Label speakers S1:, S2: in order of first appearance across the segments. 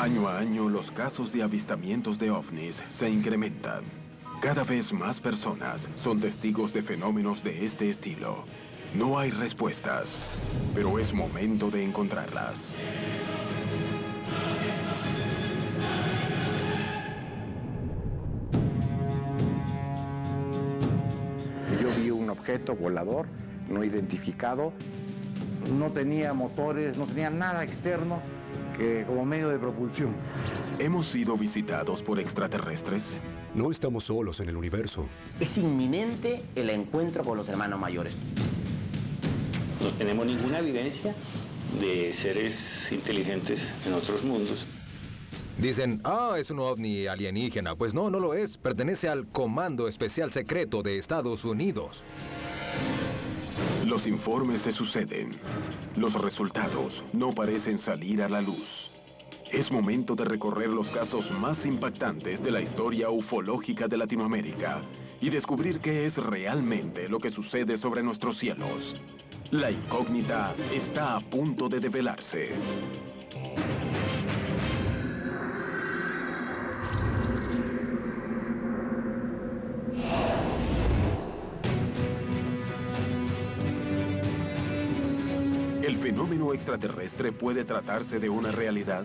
S1: Año a año, los casos de avistamientos de ovnis se incrementan. Cada vez más personas son testigos de fenómenos de este estilo. No hay respuestas, pero es momento de encontrarlas.
S2: Yo vi un objeto volador no identificado. No tenía motores, no tenía nada externo que como medio de propulsión.
S1: ¿Hemos sido visitados por extraterrestres?
S3: No estamos solos en el universo.
S4: Es inminente el encuentro con los hermanos mayores.
S5: No tenemos ninguna evidencia de seres inteligentes en otros mundos.
S6: Dicen, es un ovni alienígena. Pues no, no lo es. Pertenece al Comando Especial Secreto de Estados Unidos.
S1: Los informes se suceden. Los resultados no parecen salir a la luz. Es momento de recorrer los casos más impactantes de la historia ufológica de Latinoamérica y descubrir qué es realmente lo que sucede sobre nuestros cielos. La incógnita está a punto de develarse. ¿El fenómeno extraterrestre puede tratarse de una realidad?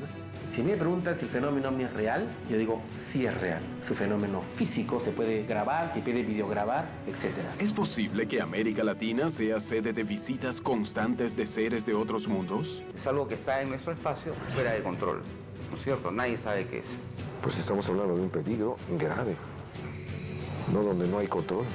S4: Si me preguntan si el fenómeno ovni es real, yo digo, sí es real. Su fenómeno físico se puede grabar, se puede videograbar, etc.
S1: ¿Es posible que América Latina sea sede de visitas constantes de seres de otros mundos?
S2: Es algo que está en nuestro espacio fuera de control, ¿no es cierto? Nadie sabe qué es.
S7: Pues estamos hablando de un peligro grave, no donde no hay control.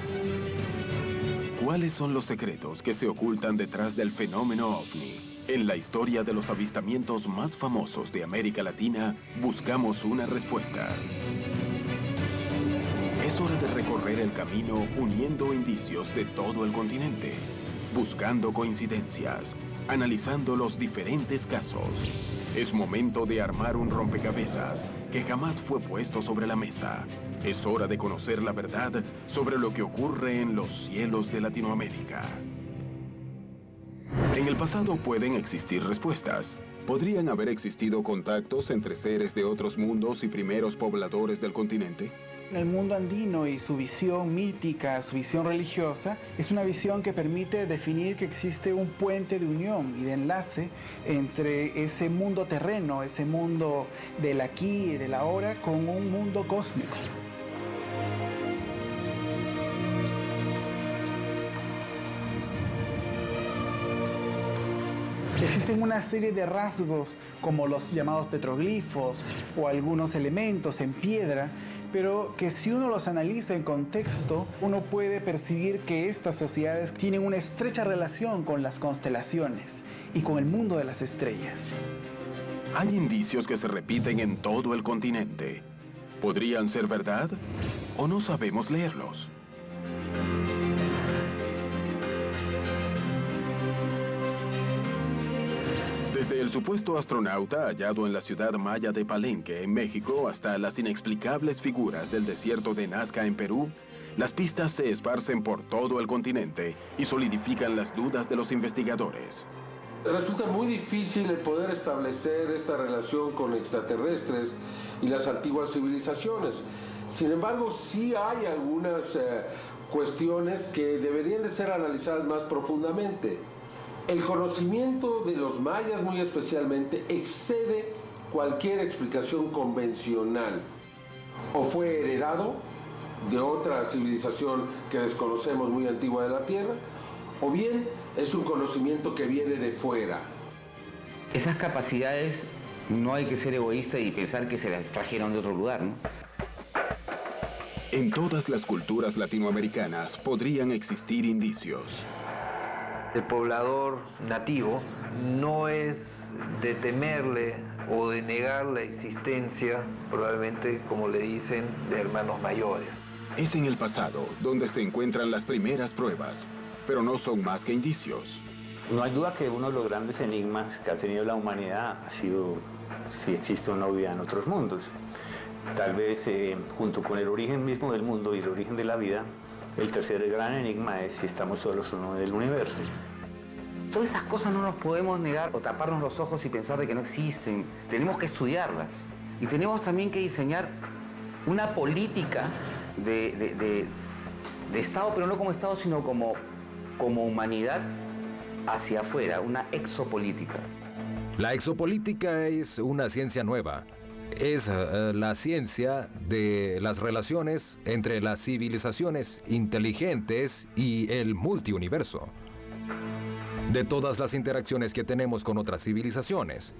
S1: ¿Cuáles son los secretos que se ocultan detrás del fenómeno ovni? En la historia de los avistamientos más famosos de América Latina, buscamos una respuesta. Es hora de recorrer el camino uniendo indicios de todo el continente, buscando coincidencias, analizando los diferentes casos. Es momento de armar un rompecabezas que jamás fue puesto sobre la mesa. Es hora de conocer la verdad sobre lo que ocurre en los cielos de Latinoamérica. En el pasado pueden existir respuestas. ¿Podrían haber existido contactos entre seres de otros mundos y primeros pobladores del continente?
S8: El mundo andino y su visión mítica, su visión religiosa, es una visión que permite definir que existe un puente de unión y de enlace entre ese mundo terreno, ese mundo del aquí y del ahora, con un mundo cósmico. Existen una serie de rasgos, como los llamados petroglifos o algunos elementos en piedra, pero que si uno los analiza en contexto, uno puede percibir que estas sociedades tienen una estrecha relación con las constelaciones y con el mundo de las estrellas.
S1: Hay indicios que se repiten en todo el continente. ¿Podrían ser verdad o no sabemos leerlos? Desde el supuesto astronauta hallado en la ciudad maya de Palenque, en México, hasta las inexplicables figuras del desierto de Nazca, en Perú, las pistas se esparcen por todo el continente y solidifican las dudas de los investigadores.
S9: Resulta muy difícil el poder establecer esta relación con extraterrestres y las antiguas civilizaciones. Sin embargo, sí hay algunas cuestiones que deberían de ser analizadas más profundamente. El conocimiento de los mayas, muy especialmente, excede cualquier explicación convencional. O fue heredado de otra civilización que desconocemos muy antigua de la Tierra, o bien es un conocimiento que viene de fuera.
S2: Esas capacidades no hay que ser egoísta y pensar que se las trajeron de otro lugar, ¿no?
S1: En todas las culturas latinoamericanas podrían existir indicios.
S10: El poblador nativo no es de temerle o de negar la existencia, probablemente, como le dicen, de hermanos mayores.
S1: Es en el pasado donde se encuentran las primeras pruebas, pero no son más que indicios.
S5: No hay duda que uno de los grandes enigmas que ha tenido la humanidad ha sido si existe o no vida en otros mundos. Tal vez junto con el origen mismo del mundo y el origen de la vida, el tercer gran enigma es si estamos solos o no en el universo.
S2: Todas esas cosas no nos podemos negar o taparnos los ojos y pensar de que no existen. Tenemos que estudiarlas.
S11: Y tenemos también que diseñar una política de Estado, pero no como Estado, sino como humanidad hacia afuera, una exopolítica.
S6: La exopolítica es una ciencia nueva. Es la ciencia de las relaciones entre las civilizaciones inteligentes y el multiuniverso. De todas las interacciones que tenemos con otras civilizaciones.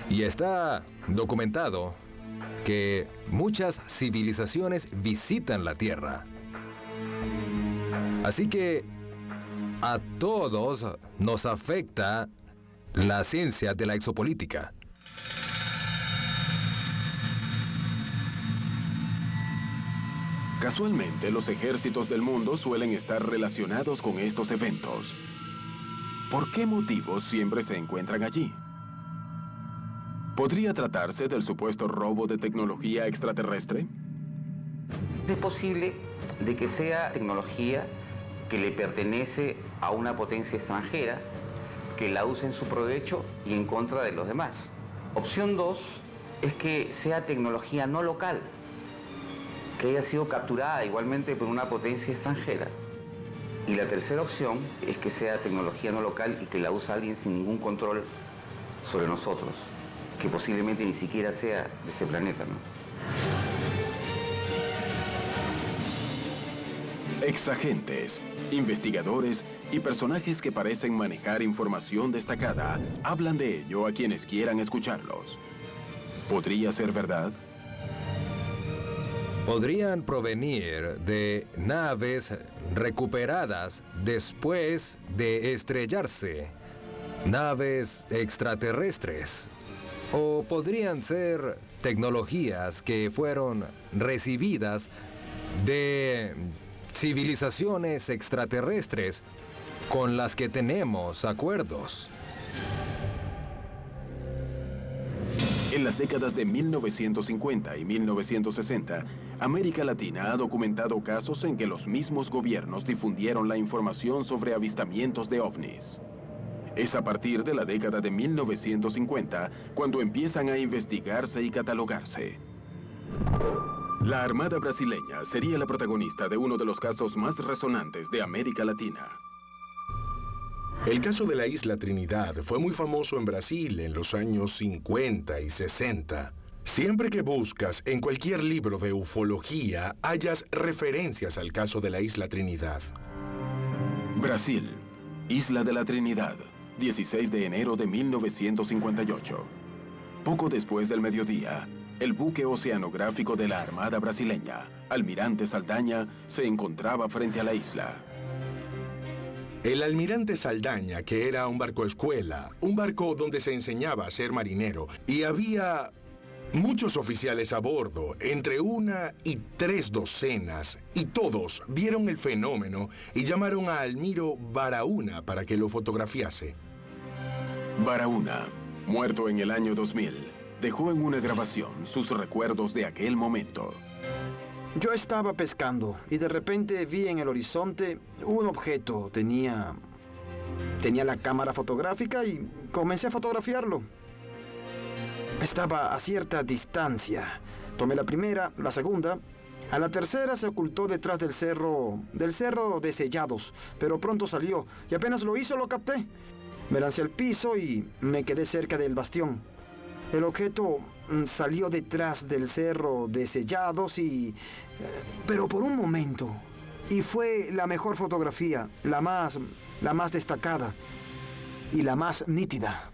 S6: Y está documentado que muchas civilizaciones visitan la Tierra. Así que a todos nos afecta la ciencia de la exopolítica.
S1: Casualmente, los ejércitos del mundo suelen estar relacionados con estos eventos. ¿Por qué motivos siempre se encuentran allí? ¿Podría tratarse del supuesto robo de tecnología extraterrestre?
S11: Es posible de que sea tecnología que le pertenece a una potencia extranjera, que la use en su provecho y en contra de los demás. Opción 2 es que sea tecnología no local, que haya sido capturada igualmente por una potencia extranjera. Y la tercera opción es que sea tecnología no local y que la use alguien sin ningún control sobre nosotros, que posiblemente ni siquiera sea de este planeta, ¿no?
S1: Exagentes, investigadores y personajes que parecen manejar información destacada hablan de ello a quienes quieran escucharlos. ¿Podría ser verdad?
S6: Podrían provenir de naves recuperadas después de estrellarse, naves extraterrestres, o podrían ser tecnologías que fueron recibidas de civilizaciones extraterrestres con las que tenemos acuerdos.
S1: En las décadas de 1950 y 1960, América Latina ha documentado casos en que los mismos gobiernos difundieron la información sobre avistamientos de ovnis. Es a partir de la década de 1950 cuando empiezan a investigarse y catalogarse. La Armada brasileña sería la protagonista de uno de los casos más resonantes de América Latina.
S12: El caso de la Isla Trinidad fue muy famoso en Brasil en los años 50 y 60. Siempre que buscas en cualquier libro de ufología, hallas referencias al caso de la Isla Trinidad.
S1: Brasil, Isla de la Trinidad, 16 de enero de 1958. Poco después del mediodía, el buque oceanográfico de la Armada brasileña, Almirante Saldaña, se encontraba frente a la isla.
S12: El Almirante Saldaña, que era un barco escuela, un barco donde se enseñaba a ser marinero, y había muchos oficiales a bordo, entre 1 y 3 docenas, y todos vieron el fenómeno y llamaron a Almiro Baraúna para que lo fotografiase.
S1: Baraúna, muerto en el año 2000, dejó en una grabación sus recuerdos de aquel momento.
S13: Yo estaba pescando y de repente vi en el horizonte un objeto. Tenía la cámara fotográfica y comencé a fotografiarlo. Estaba a cierta distancia. Tomé la primera, la segunda. A la tercera se ocultó detrás del cerro de Sellados, pero pronto salió y apenas lo hizo lo capté. Me lancé al piso y me quedé cerca del bastión. El objeto salió detrás del cerro de Sellados pero por un momento. Y fue la mejor fotografía, la más destacada y la más nítida.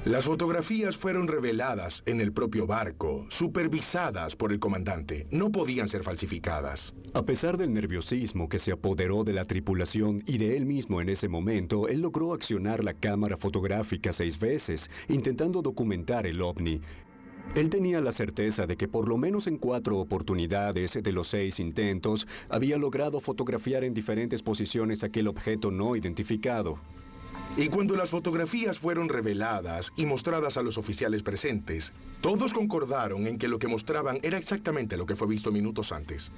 S12: Las fotografías fueron reveladas en el propio barco, supervisadas por el comandante. No podían ser falsificadas.
S3: A pesar del nerviosismo que se apoderó de la tripulación y de él mismo en ese momento, él logró accionar la cámara fotográfica 6 veces, intentando documentar el ovni. Él tenía la certeza de que por lo menos en 4 oportunidades de los 6 intentos, había logrado fotografiar en diferentes posiciones aquel objeto no identificado.
S12: Y cuando las fotografías fueron reveladas y mostradas a los oficiales presentes, todos concordaron en que lo que mostraban era exactamente lo que fue visto minutos antes.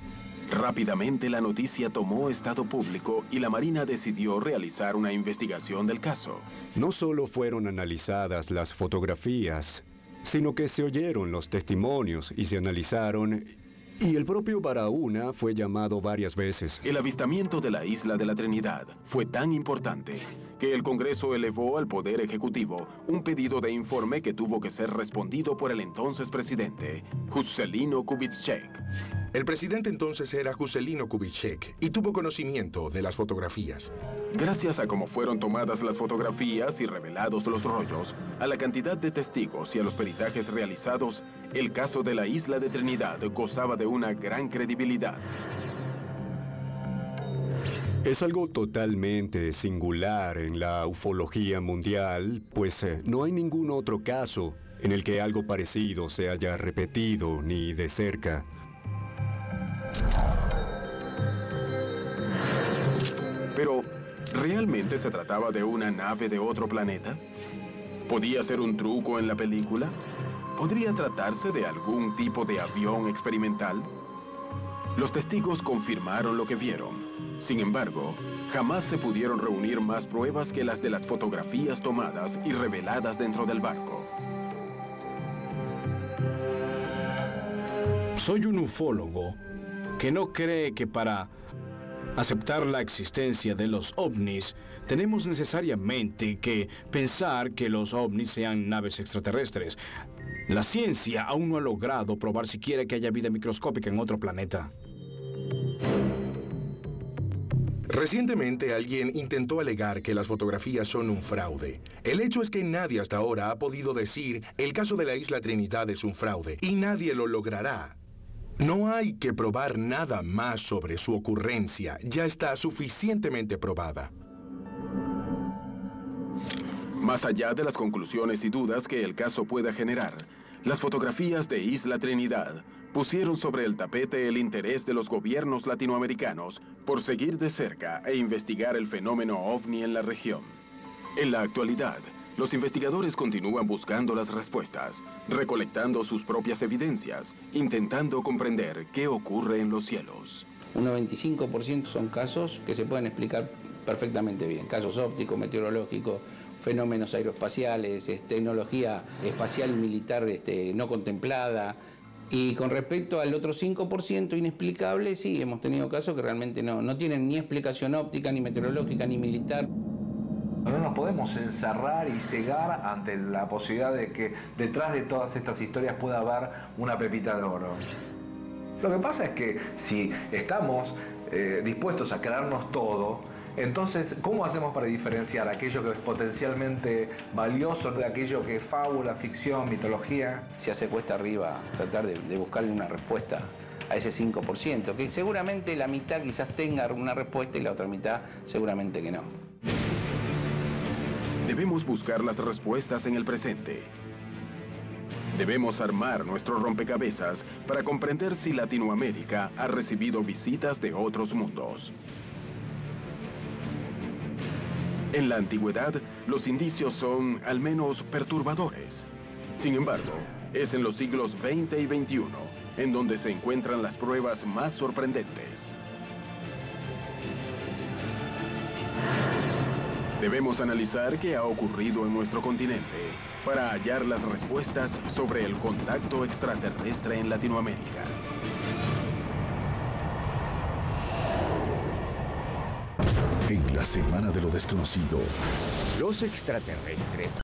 S1: Rápidamente la noticia tomó estado público y la Marina decidió realizar una investigación del caso.
S3: No solo fueron analizadas las fotografías, sino que se oyeron los testimonios y se analizaron, y el propio Barahona fue llamado varias veces.
S1: El avistamiento de la isla de la Trinidad fue tan importante que el Congreso elevó al Poder Ejecutivo un pedido de informe que tuvo que ser respondido por el entonces presidente, Juscelino Kubitschek.
S12: El presidente entonces era Juscelino Kubitschek y tuvo conocimiento de las fotografías.
S1: Gracias a cómo fueron tomadas las fotografías y revelados los rollos, a la cantidad de testigos y a los peritajes realizados, el caso de la isla de Trinidad gozaba de una gran credibilidad.
S3: Es algo totalmente singular en la ufología mundial, pues no hay ningún otro caso en el que algo parecido se haya repetido ni de cerca.
S1: Pero, ¿realmente se trataba de una nave de otro planeta? ¿Podía ser un truco en la película? ¿Podría tratarse de algún tipo de avión experimental? Los testigos confirmaron lo que vieron. Sin embargo, jamás se pudieron reunir más pruebas que las de las fotografías tomadas y reveladas dentro del barco.
S14: Soy un ufólogo que no cree que para aceptar la existencia de los ovnis tenemos necesariamente que pensar que los ovnis sean naves extraterrestres. La ciencia aún no ha logrado probar siquiera que haya vida microscópica en otro planeta.
S12: Recientemente alguien intentó alegar que las fotografías son un fraude. El hecho es que nadie hasta ahora ha podido decir el caso de la isla Trinidad es un fraude, y nadie lo logrará. No hay que probar nada más sobre su ocurrencia, ya está suficientemente probada.
S1: Más allá de las conclusiones y dudas que el caso pueda generar, las fotografías de Isla Trinidad pusieron sobre el tapete el interés de los gobiernos latinoamericanos por seguir de cerca e investigar el fenómeno ovni en la región. En la actualidad, los investigadores continúan buscando las respuestas, recolectando sus propias evidencias, intentando comprender qué ocurre en los cielos.
S15: Un 95% son casos que se pueden explicar perfectamente bien. Casos ópticos, meteorológicos, fenómenos aeroespaciales, tecnología espacial y militar no contemplada. Y con respecto al otro 5% inexplicable, sí, hemos tenido casos que realmente no tienen ni explicación óptica, ni meteorológica, ni militar.
S10: No nos podemos encerrar y cegar ante la posibilidad de que detrás de todas estas historias pueda haber una pepita de oro. Lo que pasa es que si estamos dispuestos a creernos todo, entonces, ¿cómo hacemos para diferenciar aquello que es potencialmente valioso de aquello que es fábula, ficción, mitología?
S15: Se hace cuesta arriba tratar de buscarle una respuesta a ese 5%, que seguramente la mitad quizás tenga una respuesta y la otra mitad seguramente que no.
S1: Debemos buscar las respuestas en el presente. Debemos armar nuestro rompecabezas para comprender si Latinoamérica ha recibido visitas de otros mundos. En la antigüedad, los indicios son, al menos, perturbadores. Sin embargo, es en los siglos XX y XXI en donde se encuentran las pruebas más sorprendentes. Debemos analizar qué ha ocurrido en nuestro continente para hallar las respuestas sobre el contacto extraterrestre en Latinoamérica.
S16: En la Semana de lo Desconocido.
S17: Los extraterrestres